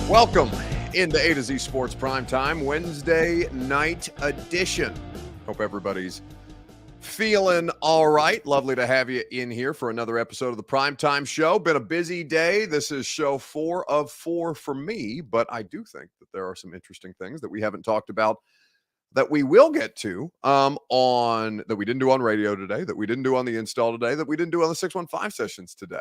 Welcome into A to Z Sports Primetime Wednesday night edition. Hope everybody's feeling all right. Lovely to have you in here for another episode of the Primetime Show. Been a busy day. This is show 4 of 4 for me, but I do think that there are some interesting things that we haven't talked about that we will get to that we didn't do on radio today, that we didn't do on the install today, that we didn't do on the 615 sessions today.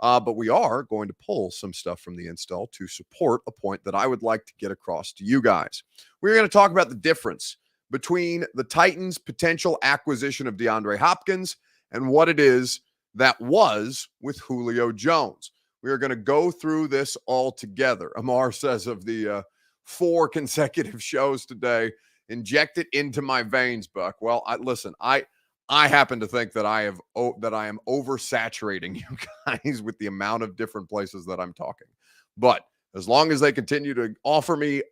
But we are going to pull some stuff from the install to support a point that I would like to get across to you guys. We're going to talk about the difference between the Titans' potential acquisition of DeAndre Hopkins and what it is that was with Julio Jones. We are going to go through this all together. Amar says of the 4 consecutive shows today, inject it into my veins, Buck. Well, I happen to think that I am oversaturating you guys with the amount of different places that I'm talking. But as long as they continue to offer me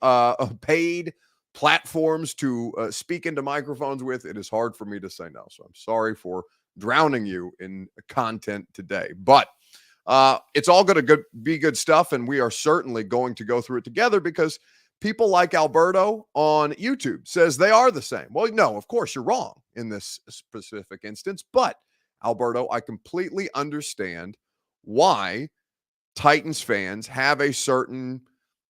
paid platforms to speak into microphones with, it is hard for me to say no. So I'm sorry for drowning you in content today. But it's all going to be good stuff, and we are certainly going to go through it together because people like Alberto on YouTube says they are the same. Well, no, of course you're wrong in this specific instance. But, Alberto, I completely understand why Titans fans have a certain,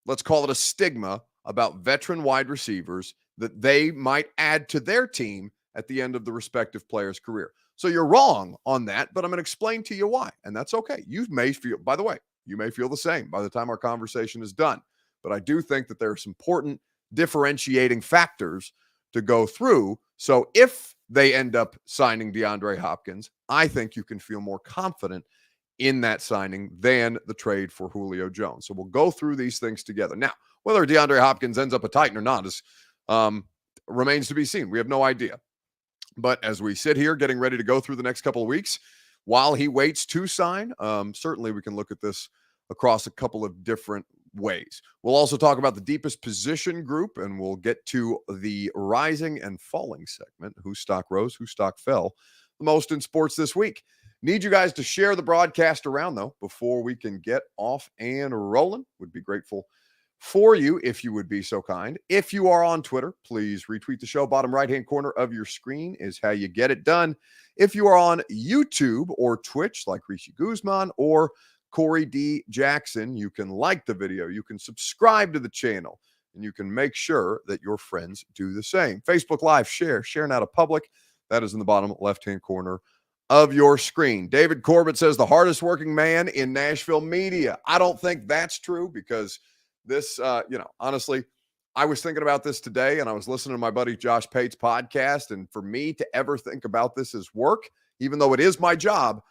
let's call it a stigma, about veteran wide receivers that they might add to their team at the end of the respective player's career. So you're wrong on that, but I'm going to explain to you why. And that's okay. You may feel the same by the time our conversation is done. But I do think that there's important differentiating factors to go through. So if they end up signing DeAndre Hopkins, I think you can feel more confident in that signing than the trade for Julio Jones. So we'll go through these things together. Now, whether DeAndre Hopkins ends up a Titan or not remains to be seen. We have no idea. But as we sit here getting ready to go through the next couple of weeks, while he waits to sign, certainly we can look at this across a couple of different ways. We'll also talk about the deepest position group, and we'll get to the rising and falling segment. Whose stock rose, whose stock fell the most in sports this week. Need you guys to share the broadcast around, though, before we can get off and rolling. Would be grateful for you if you would be so kind. If you are on Twitter, please retweet the show. Bottom right-hand corner of your screen is how you get it done. If you are on YouTube or Twitch, like Rishi Guzman or Corey D. Jackson, you can like the video, you can subscribe to the channel, and you can make sure that your friends do the same. Facebook Live, share now to public. That is in the bottom left-hand corner of your screen. David Corbett says the hardest working man in Nashville media. I don't think that's true because this, honestly, I was thinking about this today and I was listening to my buddy Josh Pate's podcast. And for me to ever think about this as work, even though it is my job,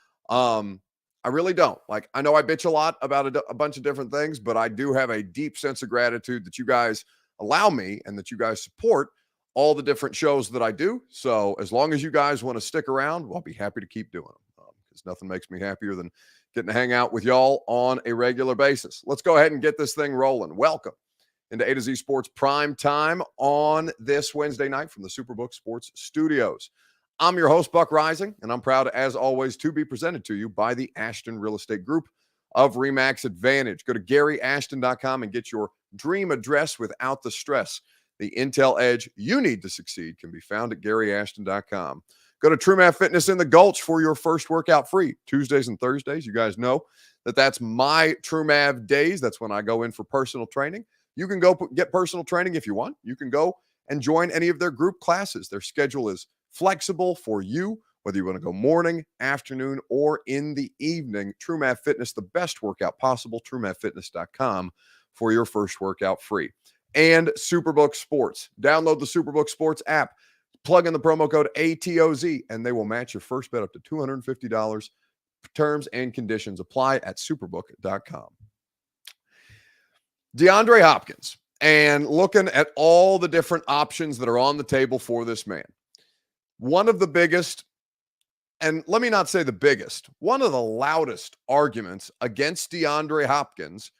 I really don't. Like, I know I bitch a lot about a bunch of different things, but I do have a deep sense of gratitude that you guys allow me and that you guys support all the different shows that I do. So as long as you guys want to stick around, well, I'll be happy to keep doing them because nothing makes me happier than getting to hang out with y'all on a regular basis. Let's go ahead and get this thing rolling. Welcome into A to Z Sports Prime Time on this Wednesday night from the Superbook Sports Studios. I'm your host, Buck Rising, and I'm proud, as always, to be presented to you by the Ashton Real Estate Group of RE/MAX Advantage. Go to GaryAshton.com and get your dream address without the stress. The Intel edge you need to succeed can be found at GaryAshton.com. Go to TrueMath Fitness in the Gulch for your first workout free. Tuesdays and Thursdays, you guys know that's my TrueMath days. That's when I go in for personal training. You can go get personal training if you want. You can go and join any of their group classes. Their schedule is flexible for you, whether you want to go morning, afternoon, or in the evening. TrueMath Fitness, the best workout possible. TrueMathFitness.com for your first workout free. And Superbook Sports. Download the Superbook Sports app. Plug in the promo code ATOZ, and they will match your first bet up to $250. Terms and conditions apply at superbook.com. DeAndre Hopkins, and looking at all the different options that are on the table for this man. One of the biggest, and let me not say the biggest, one of the loudest arguments against DeAndre Hopkins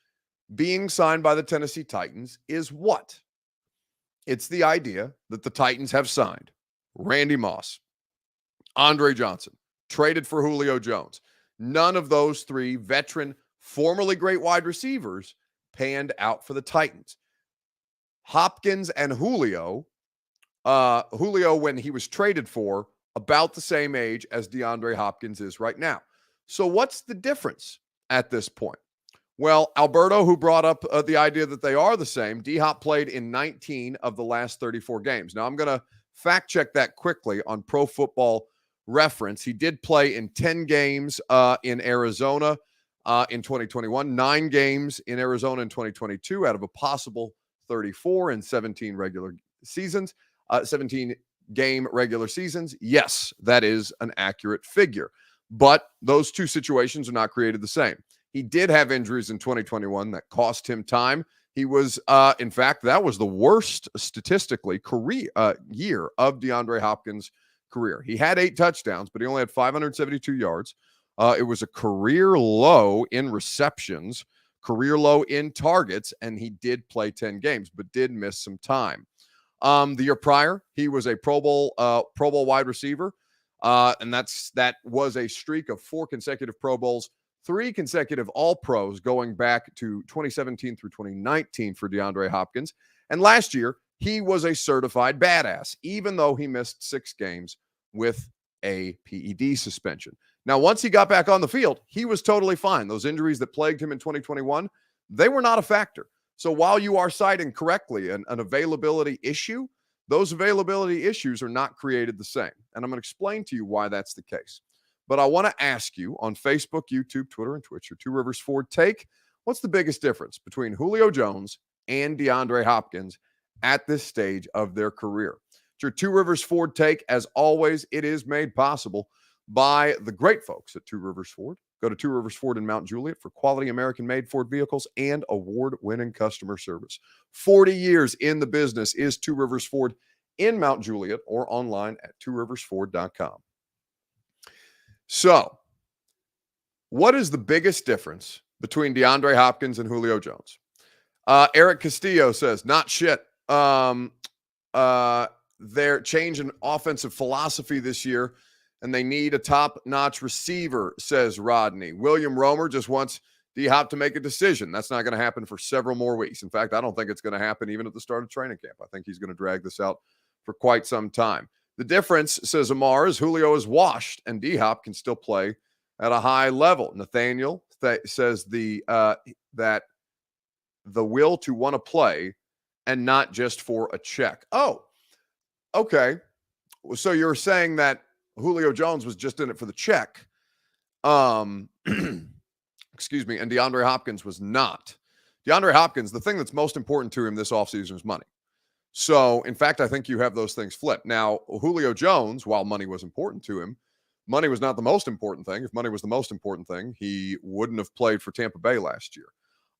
being signed by the Tennessee Titans is what? It's the idea that the Titans have signed Randy Moss, Andre Johnson, traded for Julio Jones. None of those three veteran, formerly great wide receivers panned out for the Titans. Hopkins and Julio, when he was traded for, about the same age as DeAndre Hopkins is right now. So what's the difference at this point? Well, Alberto, who brought up the idea that they are the same, D-Hop played in 19 of the last 34 games. Now, I'm going to fact check that quickly on Pro Football Reference. He did play in 10 games in Arizona in 2021, 9 games in Arizona in 2022 out of a possible 34 and 17 regular seasons, 17 game regular seasons. Yes, that is an accurate figure. But those two situations are not created the same. He did have injuries in 2021 that cost him time. He was, in fact, that was the worst statistically year of DeAndre Hopkins' career. He had 8 touchdowns, but he only had 572 yards. It was a career low in receptions, career low in targets, and he did play 10 games, but did miss some time. The year prior, he was a Pro Bowl wide receiver, and that was a streak of 4 consecutive Pro Bowls, 3 consecutive All-Pros going back to 2017 through 2019 for DeAndre Hopkins. And last year, he was a certified badass, even though he missed 6 games with a PED suspension. Now, once he got back on the field, he was totally fine. Those injuries that plagued him in 2021, they were not a factor. So while you are citing correctly an availability issue, those availability issues are not created the same. And I'm going to explain to you why that's the case. But I want to ask you on Facebook, YouTube, Twitter, and Twitch, your Two Rivers Ford take, what's the biggest difference between Julio Jones and DeAndre Hopkins at this stage of their career? It's your Two Rivers Ford take. As always, it is made possible by the great folks at Two Rivers Ford. Go to Two Rivers Ford in Mount Juliet for quality American-made Ford vehicles and award-winning customer service. 40 years in the business is Two Rivers Ford in Mount Juliet or online at tworiversford.com. So, what is the biggest difference between DeAndre Hopkins and Julio Jones? Eric Castillo says, not shit. They're changing offensive philosophy this year, and they need a top-notch receiver, says Rodney. William Romer just wants D-Hop to make a decision. That's not going to happen for several more weeks. In fact, I don't think it's going to happen even at the start of training camp. I think he's going to drag this out for quite some time. The difference, says Amar, is Julio is washed, and D-Hop can still play at a high level. Nathaniel says that the will to want to play and not just for a check. Oh, okay. So you're saying that Julio Jones was just in it for the check. Excuse me. And DeAndre Hopkins was not. DeAndre Hopkins, the thing that's most important to him this offseason is money. So, in fact, I think you have those things flipped. Now, Julio Jones, while money was important to him, money was not the most important thing. If money was the most important thing, he wouldn't have played for Tampa Bay last year.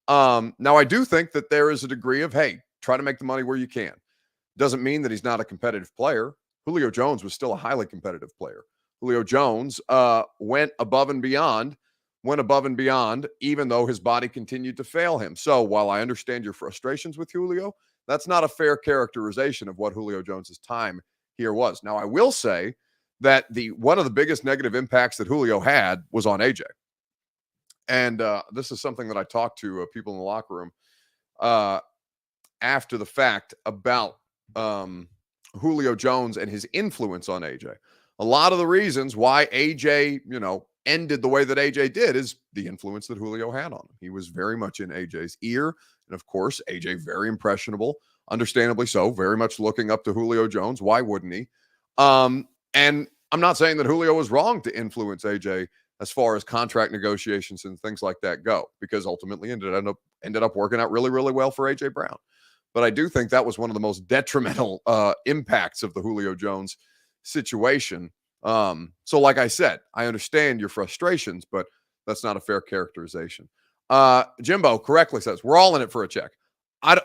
Now, I do think that there is a degree of, hey, try to make the money where you can. Doesn't mean that he's not a competitive player. Julio Jones was still a highly competitive player. Julio Jones went above and beyond, even though his body continued to fail him. So while I understand your frustrations with Julio, that's not a fair characterization of what Julio Jones's time here was. Now, I will say that one of the biggest negative impacts that Julio had was on AJ. And this is something that I talked to people in the locker room after the fact about Julio Jones and his influence on AJ. A lot of the reasons why AJ, ended the way that AJ did is the influence that Julio had on him. He was very much in AJ's ear. And of course, AJ, very impressionable, understandably so, very much looking up to Julio Jones. Why wouldn't he? And I'm not saying that Julio was wrong to influence AJ as far as contract negotiations and things like that go, because ultimately ended up working out really, really well for AJ Brown. But I do think that was one of the most detrimental impacts of the Julio Jones situation. So like I said, I understand your frustrations, but that's not a fair characterization. Jimbo correctly says, we're all in it for a check. I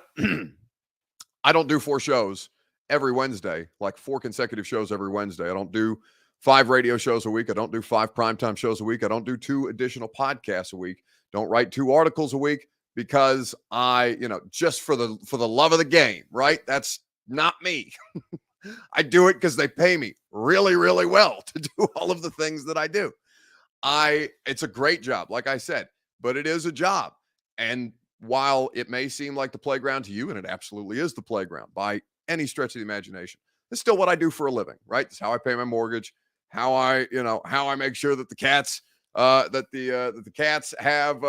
don't do 4 shows every Wednesday, like 4 consecutive shows every Wednesday. I don't do 5 radio shows a week. I don't do 5 primetime shows a week. I don't do 2 additional podcasts a week. Don't write 2 articles a week because I, just for the love of the game, right? That's not me. I do it because they pay me really, really well to do all of the things that I do. It's a great job, like I said, but it is a job. And while it may seem like the playground to you, and it absolutely is the playground by any stretch of the imagination, it's still what I do for a living, right? It's how I pay my mortgage, how I make sure that the cats that the cats have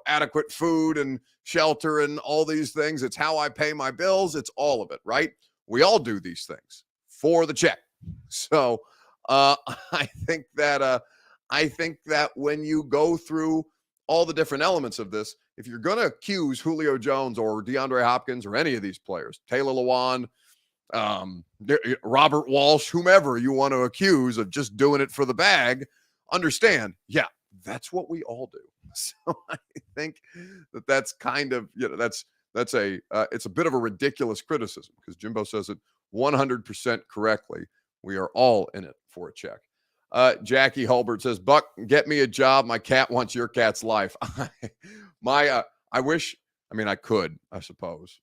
adequate food and shelter and all these things. It's how I pay my bills. It's all of it, right? We all do these things for the check. So I think that when you go through all the different elements of this, if you're going to accuse Julio Jones or DeAndre Hopkins or any of these players, Taylor Lewan, Robert Walsh, whomever you want to accuse of just doing it for the bag, understand, yeah, that's what we all do. So I think that's kind of, it's a bit of a ridiculous criticism because Jimbo says it 100% correctly. We are all in it for a check. Jackie Hulbert says, Buck, get me a job. My cat wants your cat's life. I wish, I could, I suppose,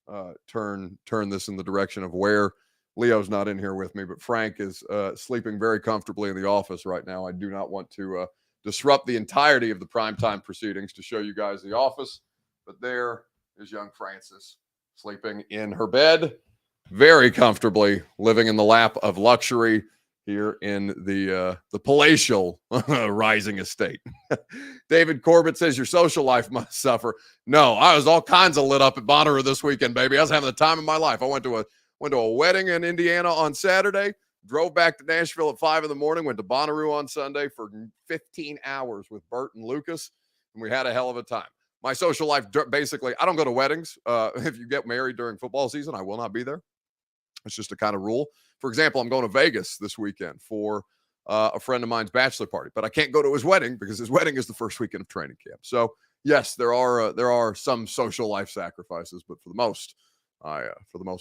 turn this in the direction of where Leo's not in here with me, but Frank is sleeping very comfortably in the office right now. I do not want to disrupt the entirety of the primetime proceedings to show you guys the office, but there is young Frances sleeping in her bed, very comfortably, living in the lap of luxury here in the palatial Rising Estate. David Corbett says your social life must suffer. No, I was all kinds of lit up at Bonnaroo this weekend, baby. I was having the time of my life. I went to a wedding in Indiana on Saturday, drove back to Nashville at 5 a.m, went to Bonnaroo on Sunday for 15 hours with Bert and Lucas, and we had a hell of a time. My social life, basically, I don't go to weddings. If you get married during football season, I will not be there. It's just a kind of rule. For example, I'm going to Vegas this weekend for a friend of mine's bachelor party, but I can't go to his wedding because his wedding is the first weekend of training camp. So yes, there are some social life sacrifices, but for the most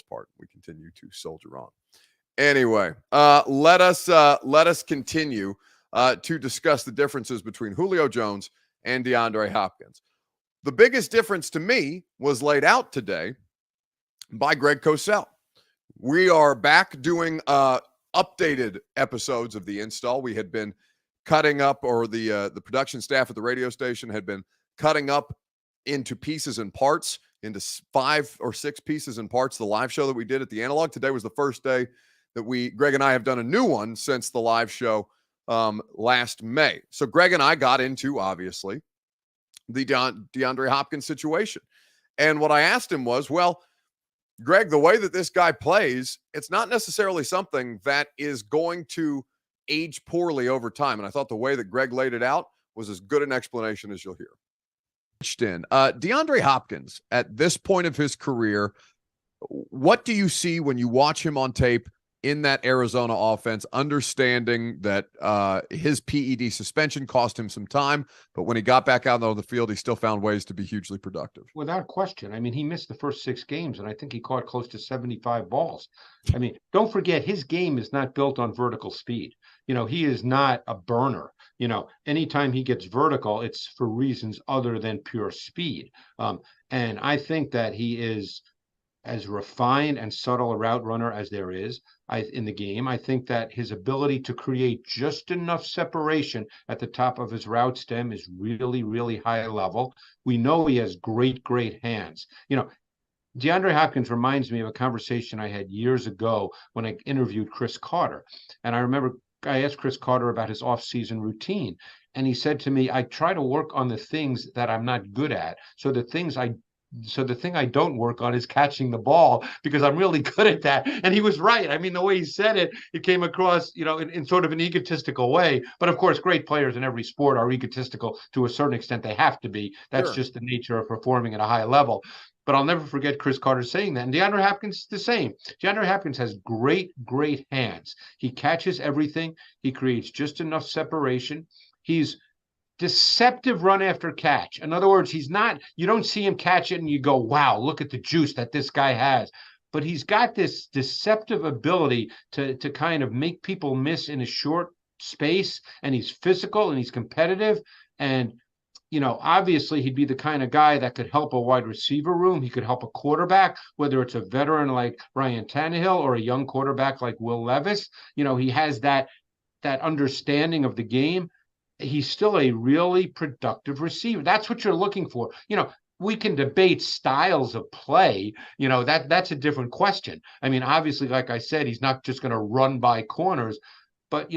part, we continue to soldier on. Anyway, let us continue to discuss the differences between Julio Jones and DeAndre Hopkins. The biggest difference to me was laid out today by Greg Cosell. We are back doing updated episodes of the install. We had been cutting up, or the production staff at the radio station had been cutting up into pieces and parts, into 5 or 6 pieces and parts, the live show that we did at the Analog. Today was the first day that Greg and I have done a new one since the live show last May. So Greg and I got into, obviously, the DeAndre Hopkins situation. And what I asked him was, well, Greg, the way that this guy plays, it's not necessarily something that is going to age poorly over time. And I thought the way that Greg laid it out was as good an explanation as you'll hear. DeAndre Hopkins, at this point of his career, what do you see when you watch him on tape in that Arizona offense, understanding that his PED suspension cost him some time, but when he got back out on the field, he still found ways to be hugely productive? Without question. He missed the first 6 games, and I think he caught close to 75 balls. Don't forget, his game is not built on vertical speed. He is not a burner. Anytime he gets vertical, it's for reasons other than pure speed. And I think that he is as refined and subtle a route runner as there is in the game. I think that his ability to create just enough separation at the top of his route stem is really, really high level. We know he has great, great hands. DeAndre Hopkins reminds me of a conversation I had years ago when I interviewed Chris Carter. And I remember I asked Chris Carter about his off-season routine. And he said to me, I try to work on the things that I'm not good at. So the thing I don't work on is catching the ball, because I'm really good at that. And he was right. The way he said it, it came across, in sort of an egotistical way. But of course, great players in every sport are egotistical to a certain extent. They have to be. That's Sure. Just the nature of performing at a high level. But I'll never forget Chris Carter saying that. And DeAndre Hopkins is the same. DeAndre Hopkins has great, great hands. He catches everything. He creates just enough separation. He's deceptive run after catch. In other words, you don't see him catch it and you go, wow, look at the juice that this guy has. But he's got this deceptive ability to kind of make people miss in a short space. And he's physical and he's competitive. And, obviously he'd be the kind of guy that could help a wide receiver room. He could help a quarterback, whether it's a veteran like Ryan Tannehill or a young quarterback like Will Levis. He has that understanding of the game. He's still a really productive receiver. That's what you're looking for. we can debate styles of play. That's a different question. I mean, obviously, like I said, he's not just going to run by corners, but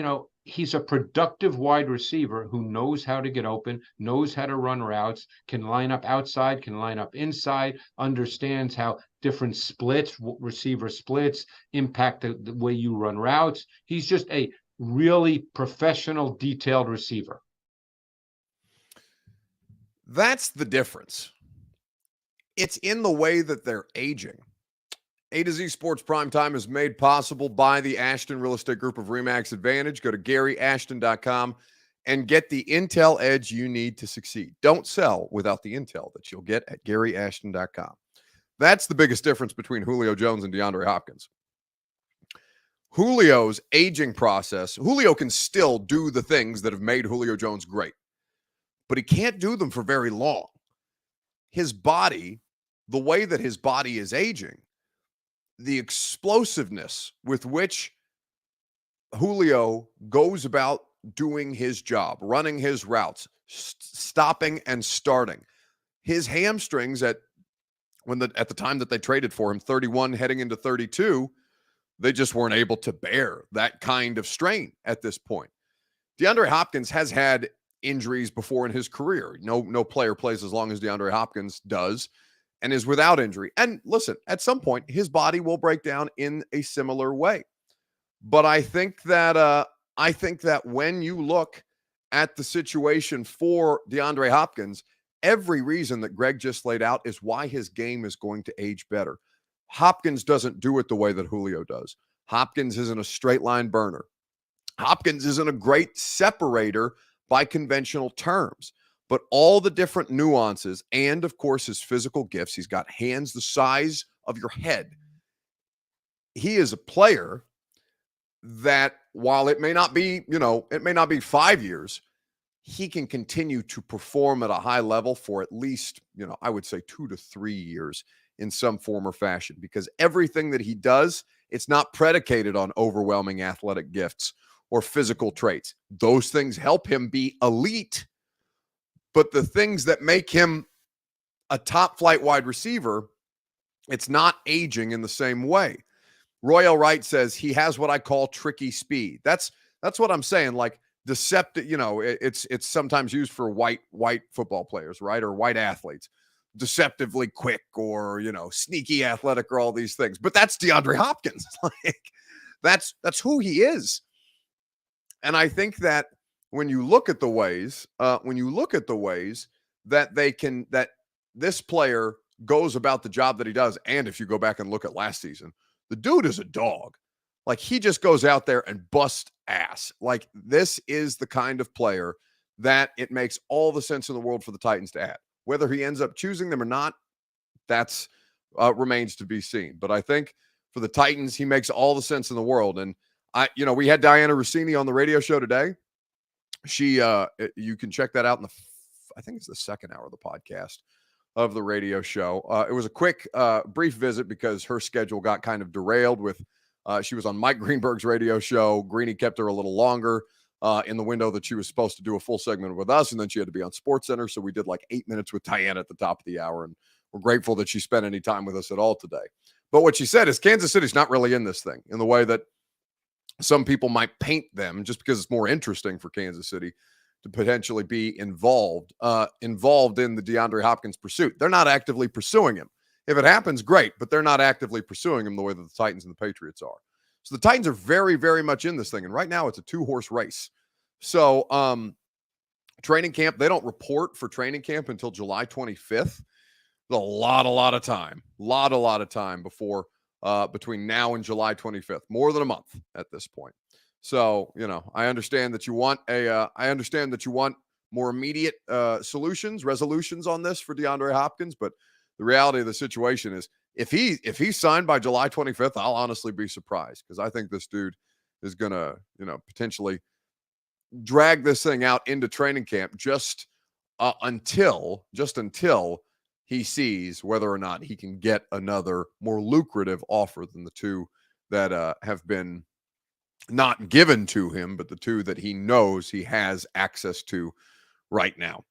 he's a productive wide receiver who knows how to get open, knows how to run routes, can line up outside, can line up inside, understands how different splits, receiver splits impact the way you run routes. He's just a really professional, detailed receiver. That's the difference. It's in the way that they're aging. A to Z Sports Primetime is made possible by the Ashton Real Estate Group of RE/MAX Advantage. Go to GaryAshton.com and get the intel edge you need to succeed. Don't sell without the intel that you'll get at GaryAshton.com. That's the biggest difference between Julio Jones and DeAndre Hopkins. Julio's aging process, Julio can still do the things that have made Julio Jones great, but he can't do them for very long. His body, the way that his body is aging, the explosiveness with which Julio goes about doing his job, running his routes, stopping and starting. His hamstrings at the time that they traded for him, 31 heading into 32, they just weren't able to bear that kind of strain at this point. DeAndre Hopkins has had injuries before in his career. No player plays as long as DeAndre Hopkins does and is without injury. And listen, at some point, his body will break down in a similar way. But I think that when you look at the situation for DeAndre Hopkins, every reason that Greg just laid out is why his game is going to age better. Hopkins doesn't do it the way that Julio does. Hopkins isn't a straight line burner. Hopkins isn't a great separator by conventional terms, but all the different nuances and, of course, his physical gifts. He's got hands the size of your head. He is a player that, while it may not be 5 years, he can continue to perform at a high level for at least, I would say 2 to 3 years in some form or fashion, because everything that he does, it's not predicated on overwhelming athletic gifts or physical traits. Those things help him be elite, but the things that make him a top flight wide receiver, it's not aging in the same way. Royal Wright says he has what I call tricky speed. That's what I'm saying. Like deceptive, it's sometimes used for white football players, right? Or white athletes. Deceptively quick or, sneaky athletic or all these things. But that's DeAndre Hopkins. That's who he is. And I think that when you look at the ways that that this player goes about the job that he does, and if you go back and look at last season, the dude is a dog. Like, he just goes out there and busts ass. Like, this is the kind of player that it makes all the sense in the world for the Titans to add. Whether he ends up choosing them or not, that's remains to be seen. But I think for the Titans, he makes all the sense in the world. And we had Diana Rossini on the radio show today. She, you can check that out in I think it's the second hour of the podcast of the radio show. It was a quick, brief visit because her schedule got kind of derailed with, she was on Mike Greenberg's radio show. Greeny kept her a little longer in the window that she was supposed to do a full segment with us, and then she had to be on SportsCenter. So we did like 8 minutes with Diana at the top of the hour, and we're grateful that she spent any time with us at all today. But what she said is Kansas City's not really in this thing in the way that some people might paint them, just because it's more interesting for Kansas City to potentially be involved in the DeAndre Hopkins pursuit. They're not actively pursuing him. If it happens, great, but they're not actively pursuing him the way that the Titans and the Patriots are. So the Titans are very, very much in this thing. And right now it's a 2-horse race. So training camp, they don't report for training camp until July 25th. A lot of time. Lot of time before between now and July 25th. More than a month at this point. So, I understand that you want more immediate resolutions on this for DeAndre Hopkins, but the reality of the situation is if he's signed by July 25th, I'll honestly be surprised, because I think this dude is going to, potentially drag this thing out into training camp just until he sees whether or not he can get another more lucrative offer than the two that have been not given to him, but the two that he knows he has access to right now.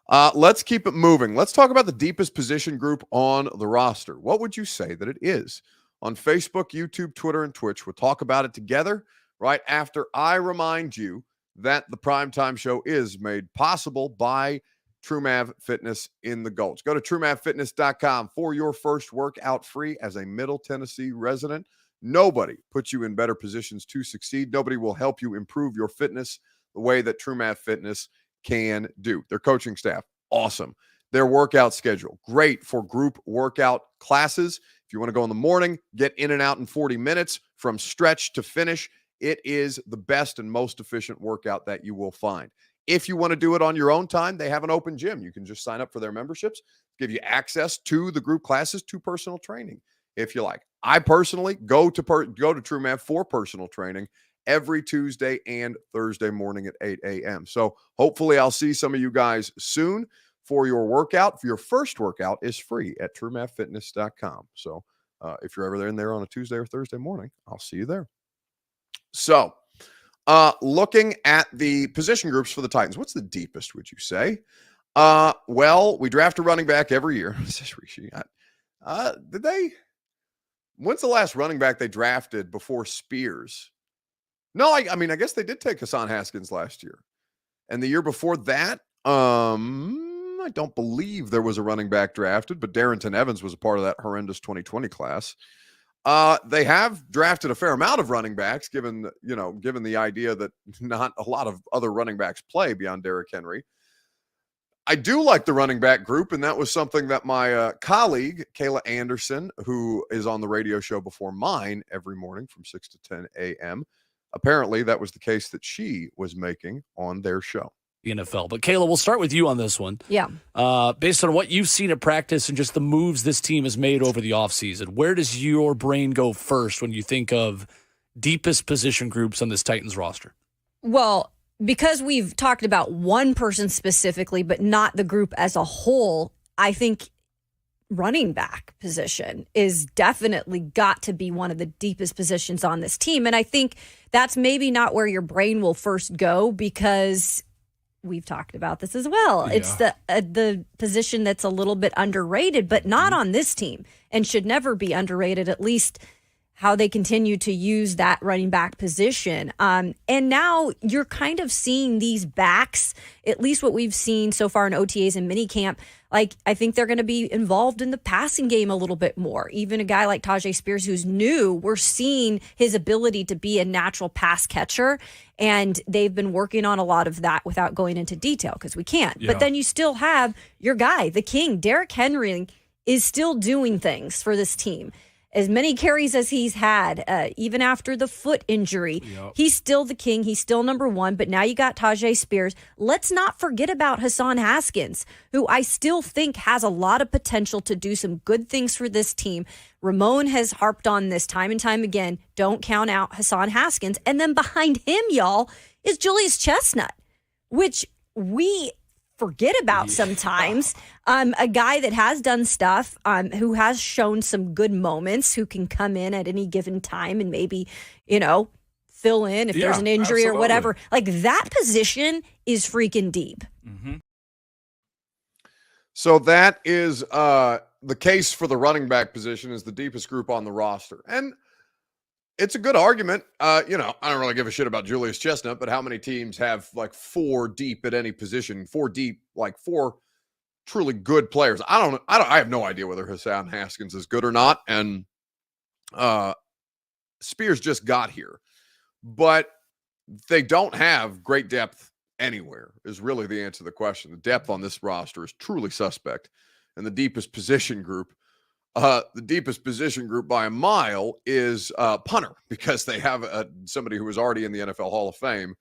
Let's keep it moving. Let's talk about the deepest position group on the roster. What would you say that it is? On Facebook, YouTube, Twitter, and Twitch, we'll talk about it together right after I remind you that the Primetime Show is made possible by TrueMav Fitness in the Gulch. Go to TrueMavFitness.com for your first workout free as a Middle Tennessee resident. Nobody puts you in better positions to succeed. Nobody will help you improve your fitness the way that TrueMav Fitness can do. Their coaching staff, awesome. Their workout schedule, great for group workout classes. If you want to go in the morning, get in and out in 40 minutes from stretch to finish, it is the best and most efficient workout that you will find. If you want to do it on your own time, they have an open gym. You can just sign up for their memberships, give you access to the group classes, to personal training if you like. I personally go to TrueMav for personal training every Tuesday and Thursday morning at 8 a.m. So hopefully I'll see some of you guys soon for your workout. For your first workout is free at TrueMavFitness.com. So if you're ever in there on a Tuesday or Thursday morning, I'll see you there. So looking at the position groups for the Titans, what's the deepest, would you say? Well, we draft a running back every year. When's the last running back they drafted before Spears? No, I mean, I guess they did take Hassan Haskins last year. And the year before that, I don't believe there was a running back drafted, but Darrington Evans was a part of that horrendous 2020 class. They have drafted a fair amount of running backs, given the idea that not a lot of other running backs play beyond Derrick Henry. I do like the running back group, and that was something that my colleague, Kayla Anderson, who is on the radio show before mine every morning from 6 to 10 a.m., apparently that was the case that she was making on their show. The NFL. But Kayla, we'll start with you on this one. Yeah. Based on what you've seen at practice and just the moves this team has made over the offseason, where does your brain go first when you think of deepest position groups on this Titans roster? Well, because we've talked about one person specifically, but not the group as a whole, I think running back position is definitely got to be one of the deepest positions on this team. And I think that's maybe not where your brain will first go, because we've talked about this as well. Yeah. It's the position that's a little bit underrated, but not on this team, and should never be underrated, at least how they continue to use that running back position. And now you're kind of seeing these backs, at least what we've seen so far in OTAs and minicamp. Like, I think they're going to be involved in the passing game a little bit more. Even a guy like Tajay Spears, who's new, we're seeing his ability to be a natural pass catcher. And they've been working on a lot of that without going into detail, because we can't. Yeah. But then you still have your guy, the king, Derrick Henry, is still doing things for this team. As many carries as he's had, even after the foot injury, he's still the king. He's still number one. But now you got Tajay Spears. Let's not forget about Hassan Haskins, who I still think has a lot of potential to do some good things for this team. Ramon has harped on this time and time again. Don't count out Hassan Haskins. And then behind him, y'all, is Julius Chestnut, which we forget about sometimes. A guy that has done stuff, who has shown some good moments, who can come in at any given time and maybe, fill in if there's an injury or whatever. Like, that position is freaking deep. Mm-hmm. So that is the case for the running back position, is the deepest group on the roster. And it's a good argument. I don't really give a shit about Julius Chestnut, but how many teams have like four deep at any position, like four truly good players? I have no idea whether Hassan Haskins is good or not. And Spears just got here, but they don't have great depth anywhere, is really the answer to the question. The depth on this roster is truly suspect. And the deepest position group by a mile is punter, because they have somebody who was already in the NFL Hall of Fame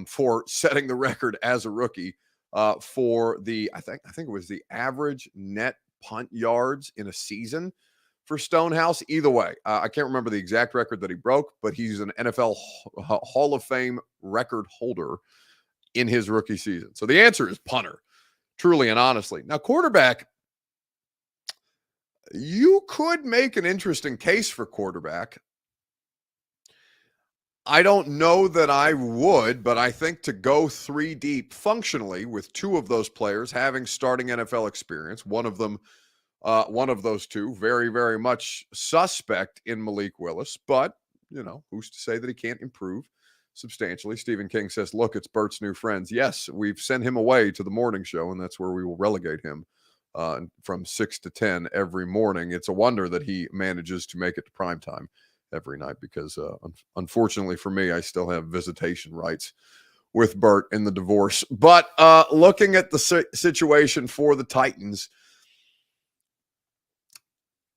for setting the record as a rookie for the I think it was the average net punt yards in a season for Stonehouse. Either way, I can't remember the exact record that he broke, but he's an NFL Hall of Fame record holder in his rookie season. So the answer is punter, truly and honestly. Now, quarterback, you could make an interesting case for quarterback. I don't know that I would, but I think to go 3 deep functionally with 2 of those players having starting NFL experience, one of those 2 very, very much suspect in Malik Willis, but who's to say that he can't improve substantially? Stephen King says, look, it's Bert's new friends. Yes, we've sent him away to the morning show, and that's where we will relegate him from 6 to 10 every morning. It's a wonder that he manages to make it to prime time every night because unfortunately for me, I still have visitation rights with Bert in the divorce. But looking at the situation for the Titans,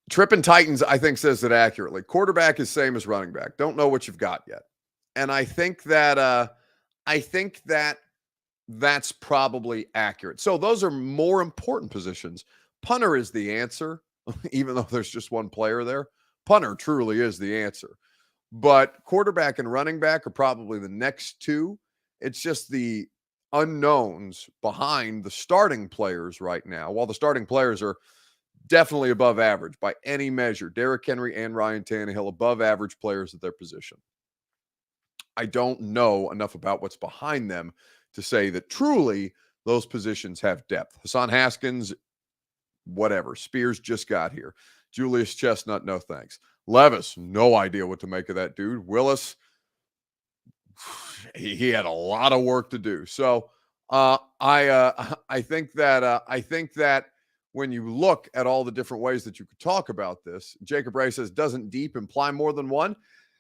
Trippin' Titans, I think, says it accurately. Quarterback is same as running back. Don't know what you've got yet. And I think that that's probably accurate. So those are more important positions. Punter is the answer, even though there's just one player there. Punter truly is the answer. But quarterback and running back are probably the next 2. It's just the unknowns behind the starting players right now. While the starting players are definitely above average by any measure, Derrick Henry and Ryan Tannehill above average players at their position. I don't know enough about what's behind them to say that truly those positions have depth. Hassan Haskins, whatever. Spears just got here. Julius Chestnut, no thanks. Levis, no idea what to make of that dude. Willis, he had a lot of work to do. So I think that when you look at all the different ways that you could talk about this, Jacob Ray says, doesn't deep imply more than one?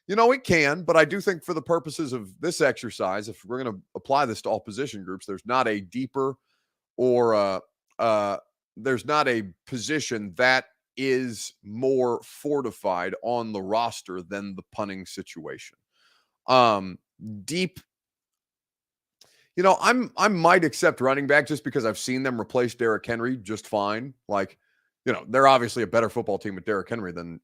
It can, but I do think for the purposes of this exercise, if we're going to apply this to all position groups, there's not a deeper or there's not a position that is more fortified on the roster than the punting situation. Deep, I might accept running back just because I've seen them replace Derrick Henry just fine. Like, they're obviously a better football team with Derrick Henry than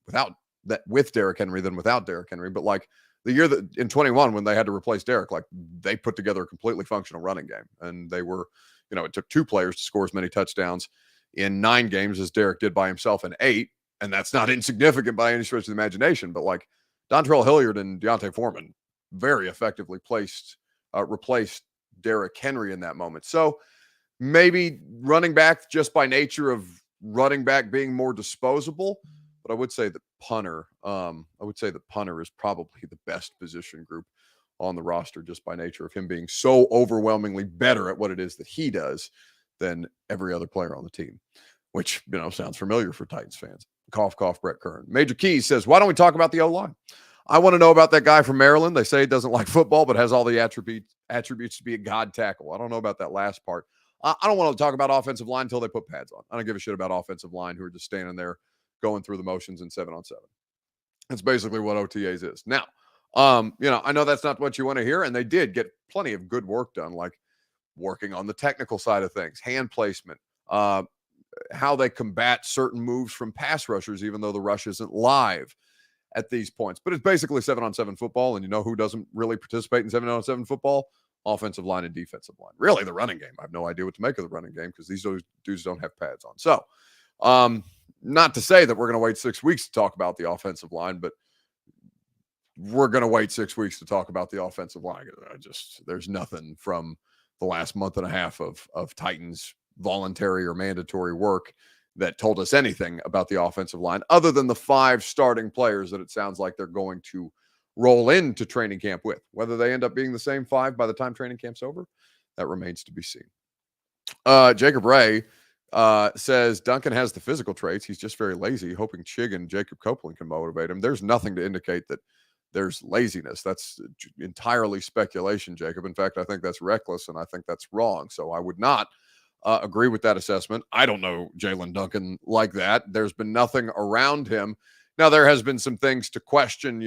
with Derrick Henry than without Derrick Henry. But like the year that in 21, when they had to replace Derrick, like they put together a completely functional running game, and they were, it took 2 players to score as many touchdowns in 9 games as Derrick did by himself in 8. And that's not insignificant by any stretch of the imagination. But like Dontrell Hilliard and Deontay Foreman very effectively replaced Derrick Henry in that moment. So maybe running back just by nature of running back being more disposable. But I would say that punter is probably the best position group on the roster just by nature of him being so overwhelmingly better at what it is that he does than every other player on the team, which, sounds familiar for Titans fans. Cough, cough, Brett Kern. Major Keys says, why don't we talk about the O-line? I want to know about that guy from Maryland. They say he doesn't like football, but has all the attributes to be a god tackle. I don't know about that last part. I don't want to talk about offensive line until they put pads on. I don't give a shit about offensive line who are just standing there going through the motions in 7-on-7. That's basically what OTAs is. Now, I know that's not what you want to hear, and they did get plenty of good work done, like working on the technical side of things, hand placement, how they combat certain moves from pass rushers, even though the rush isn't live at these points. But it's basically 7-on-7 football, and who doesn't really participate in 7-on-7 football? Offensive line and defensive line. Really, the running game. I have no idea what to make of the running game because these dudes don't have pads on. So, not to say that we're going to wait 6 weeks to talk about the offensive line, but we're going to wait 6 weeks to talk about the offensive line. There's nothing from the last month and a half of Titans voluntary or mandatory work that told us anything about the offensive line other than the 5 starting players that it sounds like they're going to roll into training camp with. Whether they end up being the same 5 by the time training camp's over, that remains to be seen. Jacob Ray says Duncan has the physical traits. He's just very lazy, hoping Chig and Jacob Copeland can motivate him. There's nothing to indicate that there's laziness. That's entirely speculation, Jacob. In fact, I think that's reckless, and I think that's wrong. So I would not agree with that assessment. I don't know Jalen Duncan like that. There's been nothing around him. Now, there has been some things to question,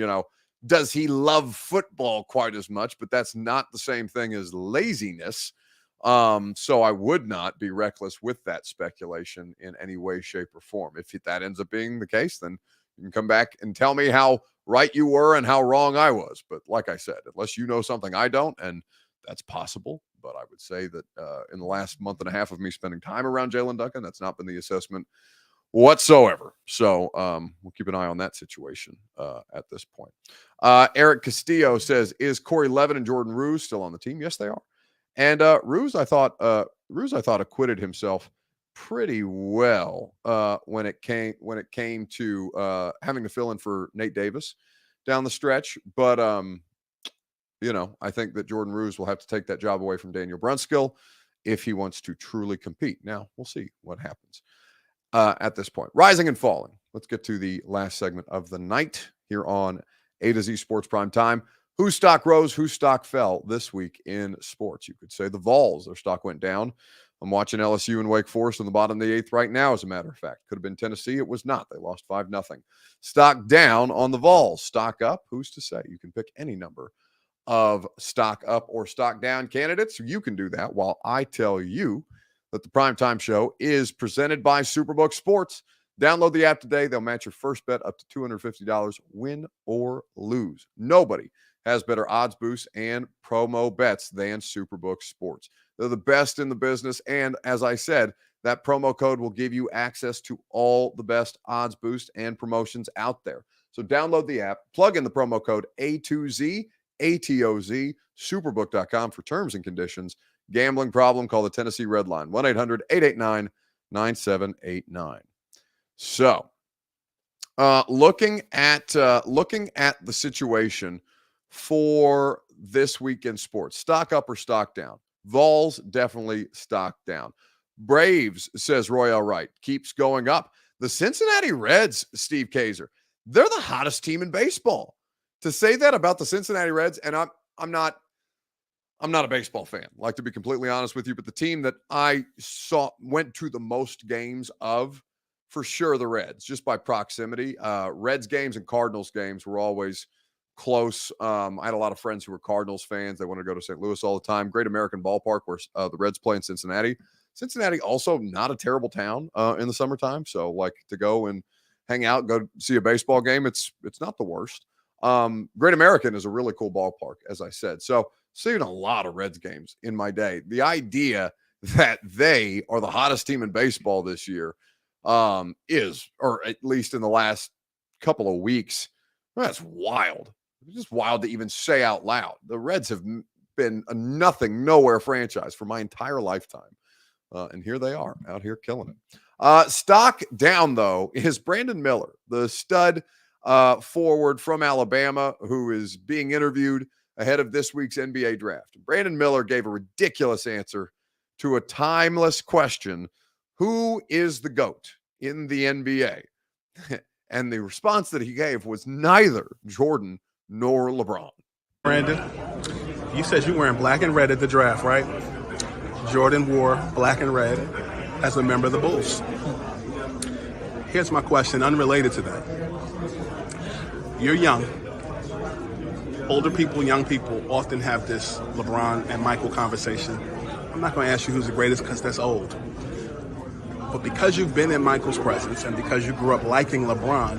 does he love football quite as much? But that's not the same thing as laziness. So I would not be reckless with that speculation in any way, shape, or form. If that ends up being the case, then you can come back and tell me how right you were and how wrong I was. But like I said, unless you know something I don't, and that's possible, but I would say that in the last month and a half of me spending time around Jalen Duncan, that's not been the assessment whatsoever. So we'll keep an eye on that situation at this point. Eric Castillo says, is Corey Levin and Jordan Ruse still on the team? Yes, they are. And Ruse, I thought acquitted himself pretty well when it came to having to fill in for Nate Davis down the stretch. But I think that Jordan Ruse will have to take that job away from Daniel Brunskill if he wants to truly compete. Now we'll see what happens at this point. Rising and falling. Let's get to the last segment of the night here on A to Z Sports Prime Time. Whose stock rose, whose stock fell this week in sports? You could say the Vols, their stock went down. I'm watching LSU and Wake Forest in the bottom of the 8th right now, as a matter of fact. Could have been Tennessee. It was not. They lost 5-0. Stock down on the Vols. Stock up, who's to say? You can pick any number of stock up or stock down candidates. You can do that while I tell you that the Primetime Show is presented by Superbook Sports. Download the app today. They'll match your first bet up to $250, win or lose. Nobody has better odds boosts and promo bets than Superbook Sports. They're the best in the business. And as I said, that promo code will give you access to all the best odds boosts and promotions out there. So download the app, plug in the promo code A2Z, ATOZ, superbook.com for terms and conditions. Gambling problem, call the Tennessee Red Line, 1-800-889-9789. So looking at the situation for this week in sports, stock up or stock down? Vols, definitely stock down. Braves, says Royale Wright, keeps going up. The Cincinnati Reds, Steve Kaiser, they're the hottest team in baseball. To say that about the Cincinnati Reds, and I'm not a baseball fan, like, to be completely honest with you, but the team that I went to the most games of, for sure, the Reds, just by proximity. Reds games and Cardinals games were always close. I had a lot of friends who were Cardinals fans. They wanted to go to St. Louis all the time. Great American ballpark where the Reds play in Cincinnati. Cincinnati also not a terrible town in the summertime. So, like, to go and hang out, go see a baseball game, it's not the worst. Great American is a really cool ballpark, as I said. So, seen a lot of Reds games in my day. The idea that they are the hottest team in baseball this year is, or at least in the last couple of weeks, that's wild. It's just wild to even say out loud. The Reds have been a nothing, nowhere franchise for my entire lifetime. And here they are out here killing it. Stock down, though, is Brandon Miller, the stud forward from Alabama, who is being interviewed ahead of this week's NBA draft. Brandon Miller gave a ridiculous answer to a timeless question: who is the GOAT in the NBA? And the response that he gave was neither Jordan nor LeBron. Brandon, you said you were wearing black and red at the draft, right? Jordan wore black and red as a member of the Bulls. Here's my question, unrelated to that. You're young. Older people, young people often have this LeBron and Michael conversation. I'm not going to ask you who's the greatest because that's old. But because you've been in Michael's presence and because you grew up liking LeBron,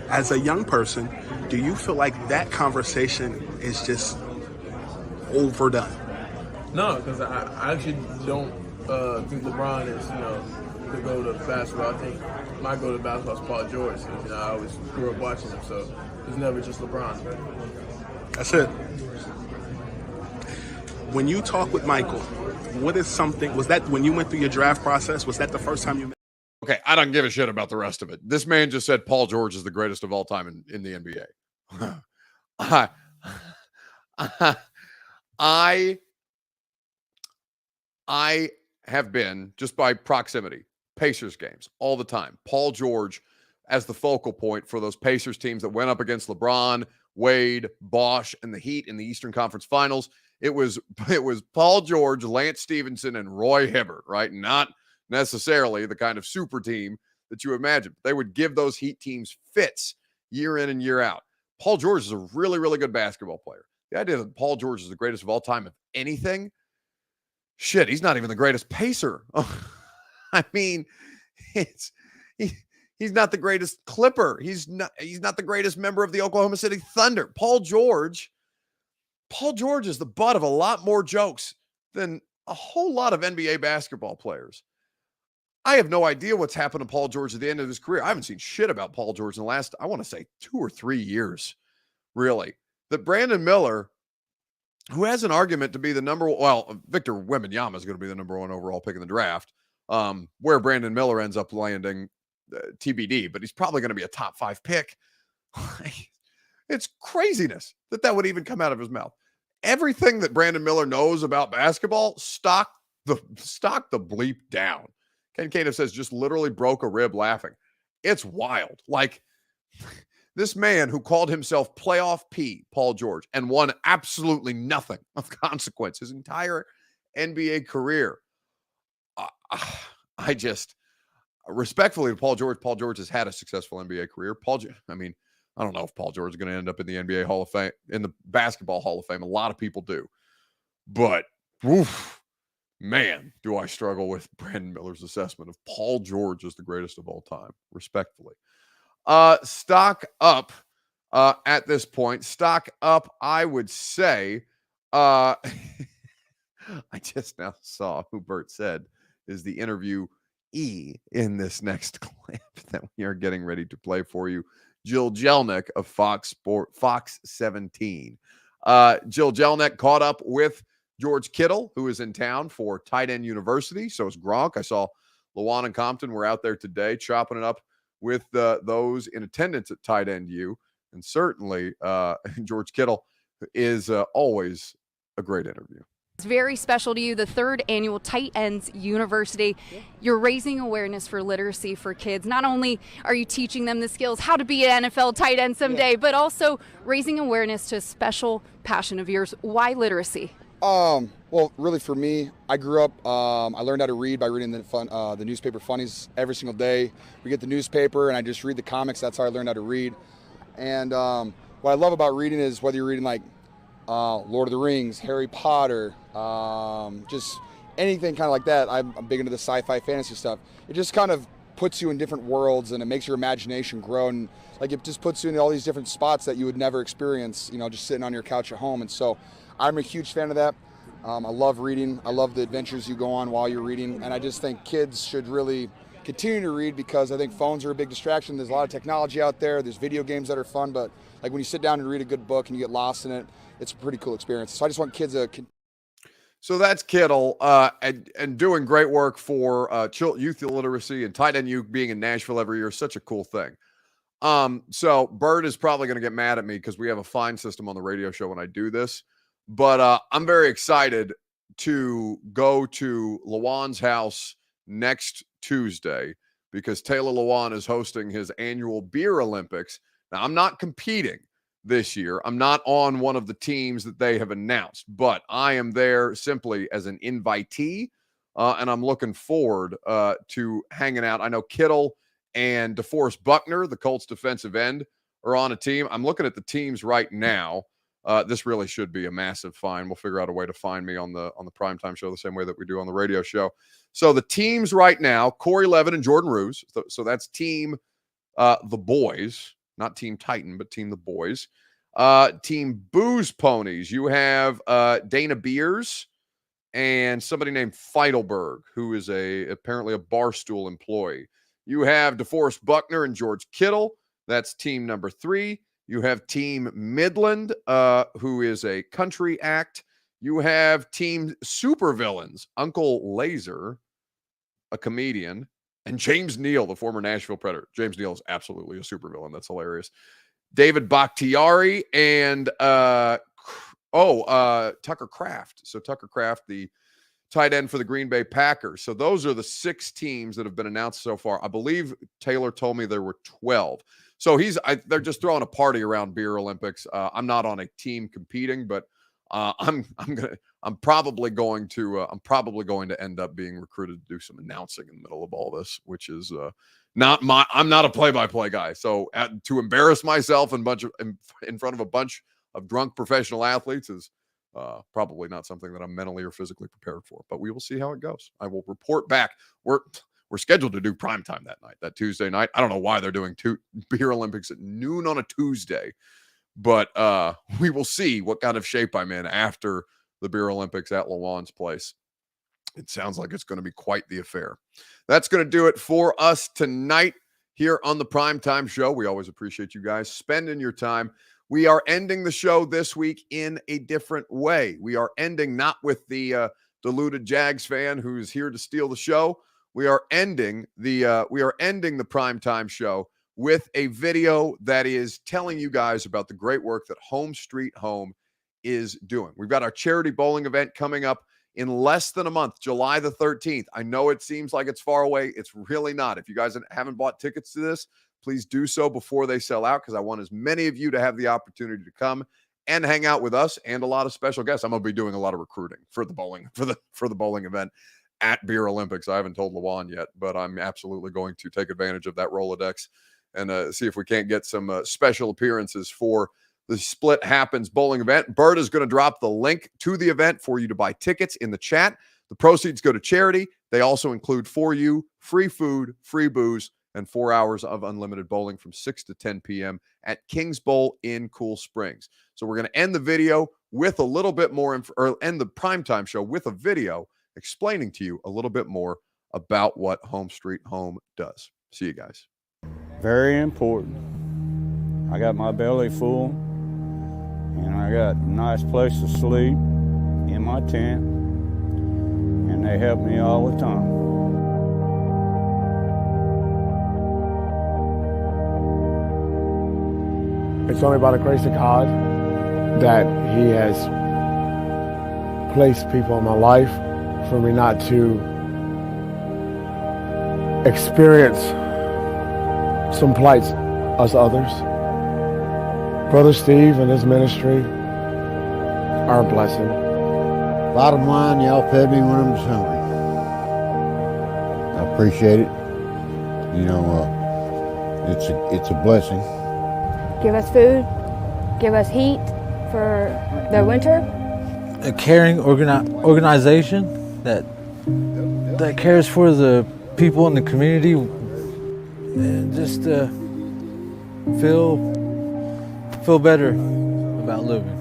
as a young person, do you feel like that conversation is just overdone? No, because I actually don't think LeBron is, the go to basketball. I think my go to basketball is Paul George. And, I always grew up watching him, so it's never just LeBron. That's it. When you talk with Michael, what is something, was that when you went through your draft process, was that the first time you met? Okay, I don't give a shit about the rest of it. This man just said Paul George is the greatest of all time in the NBA. I have been, just by proximity, Pacers games all the time. Paul George as the focal point for those Pacers teams that went up against LeBron, Wade, Bosch, and the Heat in the Eastern Conference Finals. It was Paul George, Lance Stevenson, and Roy Hibbert, right? Not necessarily the kind of super team that you imagine. They would give those Heat teams fits year in and year out. Paul George is a really, really good basketball player. The idea that Paul George is the greatest of all time of anything, shit, he's not even the greatest Pacer. I mean, he's not the greatest Clipper. He's not the greatest member of the Oklahoma City Thunder. Paul George is the butt of a lot more jokes than a whole lot of NBA basketball players. I have no idea what's happened to Paul George at the end of his career. I haven't seen shit about Paul George in the last, I want to say 2 or 3 years, really. That Brandon Miller, who has an argument to be the Victor Wembanyama is going to be the number 1 overall pick in the draft. Where Brandon Miller ends up landing, TBD, but he's probably going to be a top 5 pick. It's craziness that would even come out of his mouth. Everything that Brandon Miller knows about basketball, stock the bleep down. Ken Caniff says just literally broke a rib laughing. It's wild. Like, this man who called himself Playoff P, Paul George, and won absolutely nothing of consequence his entire NBA career. I just, respectfully to Paul George has had a successful NBA career. I don't know if Paul George is going to end up in the NBA Hall of Fame, in the Basketball Hall of Fame. A lot of people do. But, man, do I struggle with Brandon Miller's assessment of Paul George as the greatest of all time, respectfully. Stock up at this point. Stock up, I would say. I just now saw who Bert said is the interviewee in this next clip that we are getting ready to play for you. Jill Jelnick of Fox 17. Jill Jelnick caught up with George Kittle, who is in town for Tight End University. So is Gronk. I saw Lawan and Compton were out there today chopping it up with those in attendance at Tight End U. And certainly George Kittle is always a great interview. It's very special to you, the 3rd annual Tight Ends University. You're raising awareness for literacy for kids. Not only are you teaching them the skills, how to be an NFL tight end someday, but also raising awareness to a special passion of yours. Why literacy? Well, really for me, I grew up, I learned how to read by reading the newspaper funnies every single day. We get the newspaper and I just read the comics. That's how I learned how to read. And what I love about reading is whether you're reading like Lord of the Rings, Harry Potter, just anything kind of like that. I'm big into the sci-fi fantasy stuff. It just kind of puts you in different worlds and it makes your imagination grow, and like it just puts you in all these different spots that you would never experience, just sitting on your couch at home. And so I'm a huge fan of that. I love reading. I love the adventures you go on while you're reading, and I just think kids should really continue to read because I think phones are a big distraction. There's a lot of technology out there. There's video games that are fun, but like when you sit down and read a good book and you get lost in it, it's a pretty cool experience. So I just want kids to. So that's Kittle and doing great work for youth literacy, and Tight End U being in Nashville every year is such a cool thing. So Bird is probably going to get mad at me because we have a fine system on the radio show when I do this. But I'm very excited to go to Lawan's house next Tuesday because Taylor Lawan is hosting his annual Beer Olympics. Now, I'm not competing this year. I'm not on one of the teams that they have announced, but I am there simply as an invitee, and I'm looking forward to hanging out. I know Kittle and DeForest Buckner, the Colts defensive end, are on a team. I'm looking at the teams right now. This really should be a massive find. We'll figure out a way to find me on the primetime show the same way that we do on the radio show. So the teams right now, Corey Levin and Jordan Ruse. So that's team the boys, not Team Titan, but team the boys. Team Booze Ponies. You have Dana Beers and somebody named Feidelberg, who is apparently a Barstool employee. You have DeForest Buckner and George Kittle. That's team number 3. You have Team Midland, who is a country act. You have Team Supervillains, Uncle Laser, a comedian, and James Neal, the former Nashville Predator. James Neal is absolutely a supervillain. That's hilarious. David Bakhtiari and Tucker Kraft. So Tucker Kraft, the tight end for the Green Bay Packers. So those are the 6 teams that have been announced so far. I believe Taylor told me there were 12. So they're just throwing a party around Beer Olympics. I'm not on a team competing, but I'm probably going to end up being recruited to do some announcing in the middle of all this, which is I'm not a play-by-play guy. So to embarrass myself in front of a bunch of drunk professional athletes is probably not something that I'm mentally or physically prepared for. But we will see how it goes. I will report back. We're scheduled to do primetime that Tuesday night. I don't know why they're doing 2 Beer Olympics at noon on a Tuesday, but we will see what kind of shape I'm in after the Beer Olympics at Lawan's place. It sounds like it's going to be quite the affair. That's going to do it for us tonight here on the Primetime Show. We always appreciate you guys spending your time. We are ending the show this week in a different way. We are ending not with the deluded Jags fan who's here to steal the show. We are ending the Primetime Show with a video that is telling you guys about the great work that Home Street Home is doing. We've got our charity bowling event coming up in less than a month, July the 13th. I know it seems like it's far away. It's really not. If you guys haven't bought tickets to this, please do so before they sell out, because I want as many of you to have the opportunity to come and hang out with us and a lot of special guests. I'm going to be doing a lot of recruiting for the bowling event at Beer Olympics. I haven't told Lawan yet, but I'm absolutely going to take advantage of that Rolodex and see if we can't get some special appearances for the Split Happens bowling event. Bert is going to drop the link to the event for you to buy tickets in the chat. The proceeds go to charity. They also include for you free food, free booze, and 4 hours of unlimited bowling from 6 to 10 p.m. at Kings Bowl in Cool Springs. So we're going to end the video with a little bit more, or end the Primetime Show with a video explaining to you a little bit more about what Home Street Home does. See you guys. Very important. I got my belly full, and I got a nice place to sleep in my tent, and they help me all the time. It's only by the grace of God that He has placed people in my life for me not to experience some plights as others. Brother Steve and his ministry are a blessing. Bottom line, y'all fed me when I was hungry. I appreciate it. You know, it's a blessing. Give us food, give us heat for the winter. A caring organization that cares for the people in the community and just feel better about living.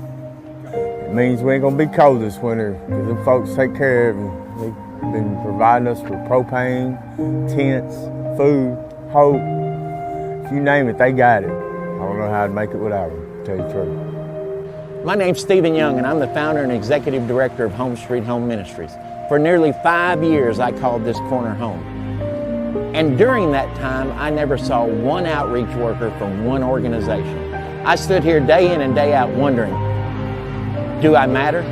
It means we ain't gonna be cold this winter because the folks take care of it. They've been providing us with propane, tents, food, hope. If you name it, they got it. I don't know how I'd make it without them, to tell you the truth. My name's Stephen Young, and I'm the founder and executive director of Home Street Home Ministries. For nearly 5 years, I called this corner home. And during that time, I never saw one outreach worker from one organization. I stood here day in and day out wondering, do I matter?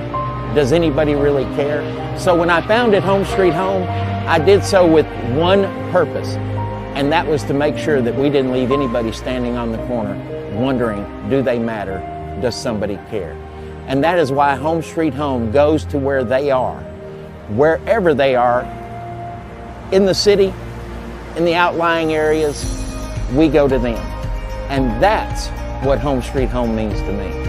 Does anybody really care? So when I founded Home Street Home, I did so with one purpose, and that was to make sure that we didn't leave anybody standing on the corner wondering, do they matter? Does somebody care? And that is why Home Street Home goes to where they are, wherever they are, in the city, in the outlying areas, we go to them. And that's what Home Street Home means to me.